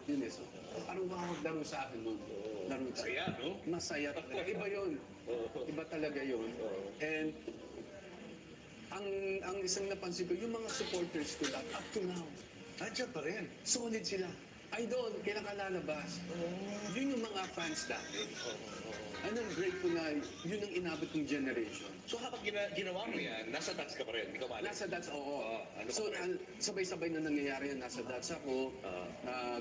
yun eh. So, parang laro sa akin nun. Laro sa Masaya, no? Masaya talaga. Iba yun. Iba talaga yun. And ang isang napansin ko, yung mga supporters ko lang, up to now, Andiyan pa rin. solid sila. Idol, kailan ka lalabas? Yun yung mga fans dati. Anong grateful na yun ang inabot ng generation. So habang ginawa mo yan, nasa dance ka pa rin, hindi ka mali. Nasa dance, oo. Ano So, pa rin? sabay-sabay na nangyayari yan. Nasa dance ako,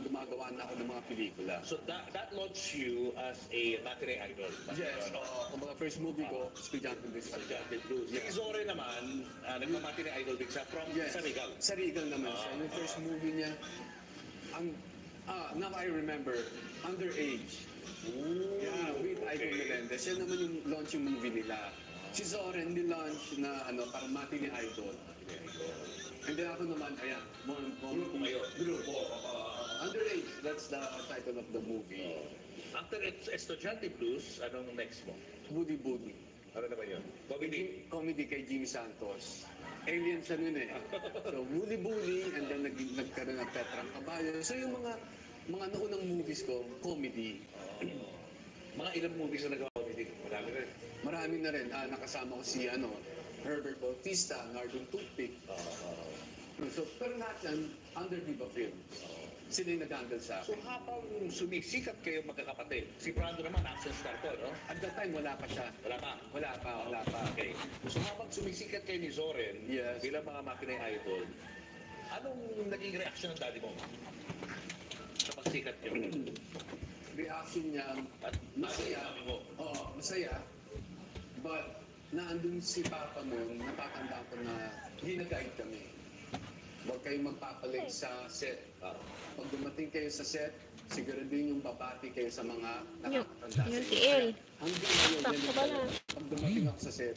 gumagawa na ako ng mga pelikula. So that launched you as a matinee idol. Yes, oo. Ang mga first movie ko, Estudyante Blues. Estudyante Blues. Si Zore naman, nagmamatinee idol din siya from Yes. Sarigal. Sarigal naman siya. Yung first movie niya, now I remember, Underage. Yeah, with Icon Melendez. Yan naman yung launching movie nila. Si Zoren, ni-launch na parang matinee idol. And then ako naman, ayan, Grupo kayo. Grupo. Underage, that's the title of the movie. After Estudyante Blues, anong next mo? Budi Budi. Ano naman yun? Comedy. Comedy kay Jimmy Santos. Alien siya nun eh. So, Budi Budi, and then nagkaroon ng Petrang Caballo. So yung mga naunang movies ko, comedy. Mga ilang movies na nag-comedy? Marami rin. Marami na rin. Nakasama ko si Herbert Bautista, Nardong Toothpick. So, pero lahat yan, under Viva Films. Sila yung nag-handle sa So akin. habang sumisikat kayo magkakapatid, si Brando naman action star to, no? At that time, wala pa siya. Wala pa. Wala pa. Okay. So habang sumisikat kayo ni Zoren, Yes. bilang mga matinee idol, anong naging reaction ng daddy mo sa pagsikat niyo? Reaction niya, At masaya. mami mo? Oo, masaya. But, naandun si Papa noon, natatandaan ko na gina-guide kami. Huwag kayong magpapalig sa set. Pag dumating kayo sa set, siguraduhin yung babati kayo sa mga nakakatanda sa Yung inyo. TL. Hanggang ngayon, Sakto ganun ba talaga. na? Pag dumating ako sa set,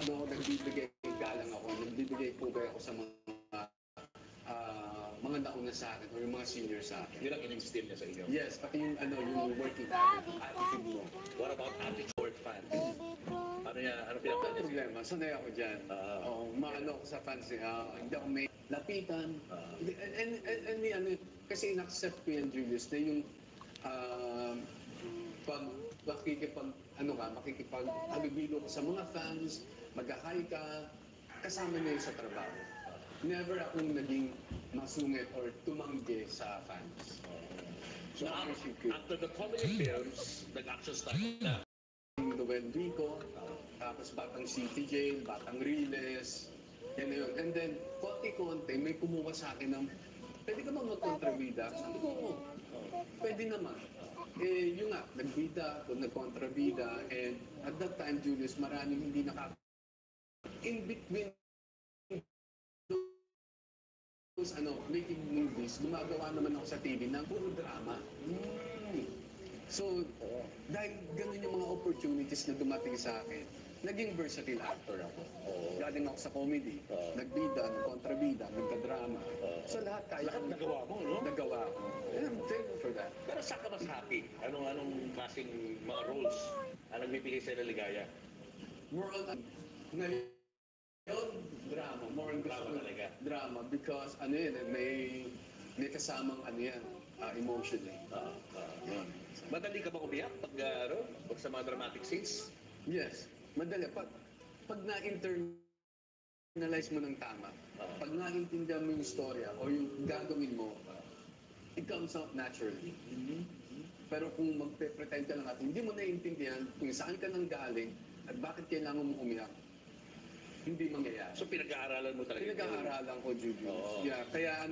nagbibigay galang ako, nagbibigay pugay ako sa mga nauna sa akin o yung mga senior sa akin. Yun ang in-instill niya sa inyo. Yes, pati yung working attitude mo. What about anti-short fans? Ano Walang pinapanood niya? problema, sanay ako dyan. Maano ako sa fans, hindi ako may lapitan. Kasi in-accept ko yan, Julius, na yung makikipag-alubilo ko sa mga fans, mag-hi ka, kasama niya sa trabaho. Never akong naging masungit or tumanggi sa fans. So after the comedy films, nag-action star na. Noel Rico, tapos Batang City Jail, Batang Riles, yan na yun. And then, konti-konti, may kumuha sa akin ng, pwede ka bang mag-kontrabida? Sabi ko, oo, pwede naman. Yun nga, nagbida ako, nag-kontrabida, and at that time, Julius, maraming hindi in between those, making movies, gumagawa naman ako sa TV ng puro drama. So, dahil ganun yung mga opportunities na dumating sa akin, naging versatile actor ako. Galing ako sa comedy, nagbida, nagkontrabida, nagka-drama. So lahat Lahat nagawa mo, no? Nagawa ko. And I'm thankful for that. Pero saan ka mas happy? Anong klaseng mga roles ang nagbibigay sa'yo ng ligaya? More on, ngayon, drama. More on Drama talaga. Drama because, may kasamang, emotion eh. Yun. Madali ka ba umiyak pag sa mga dramatic scenes? Yes. Madali. Pag na-internalize mo ng tama, pag naintindihan mo yung storya o yung gagawin mo, it comes out naturally. Pero kung magpe-pretend ka lang at hindi mo naiintindihan kung saan ka nang galing at bakit kailangan mo umiyak, hindi mangyayari. So pinag-aaralan mo talaga? Pinag-aaralan ko, Julius. Oo. Yeah, kaya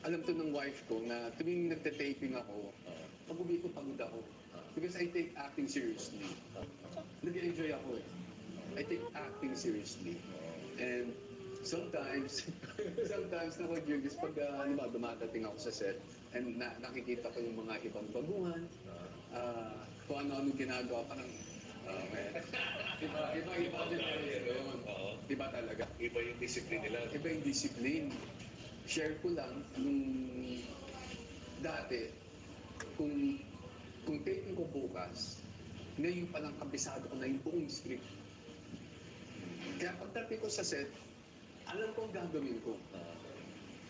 alam to ng wife ko na tuwing nagte-taping ako, pag uwi ko, pagod ako. Because I take acting seriously. Nag-enjoy ako eh. I take acting seriously. And sometimes na Julius, pag dumadating ako sa set, and nakikita ko yung mga ibang baguhan, kung ano-ano ginagawa, parang, iba din yun. Iba talaga. Iba yung discipline nila. Iba yung discipline. Share ko lang nung dati, kung taping ko bukas, ngayon palang kabisado ko na yung buong script. Kaya pagdating ko sa set, alam ko ang gagawin ko.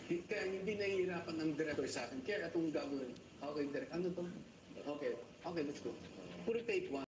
Kaya hindi nahihirapan ng director sa akin. Kaya itong gagawin, okay, direct, ano to? Okay, let's go. Puro take one.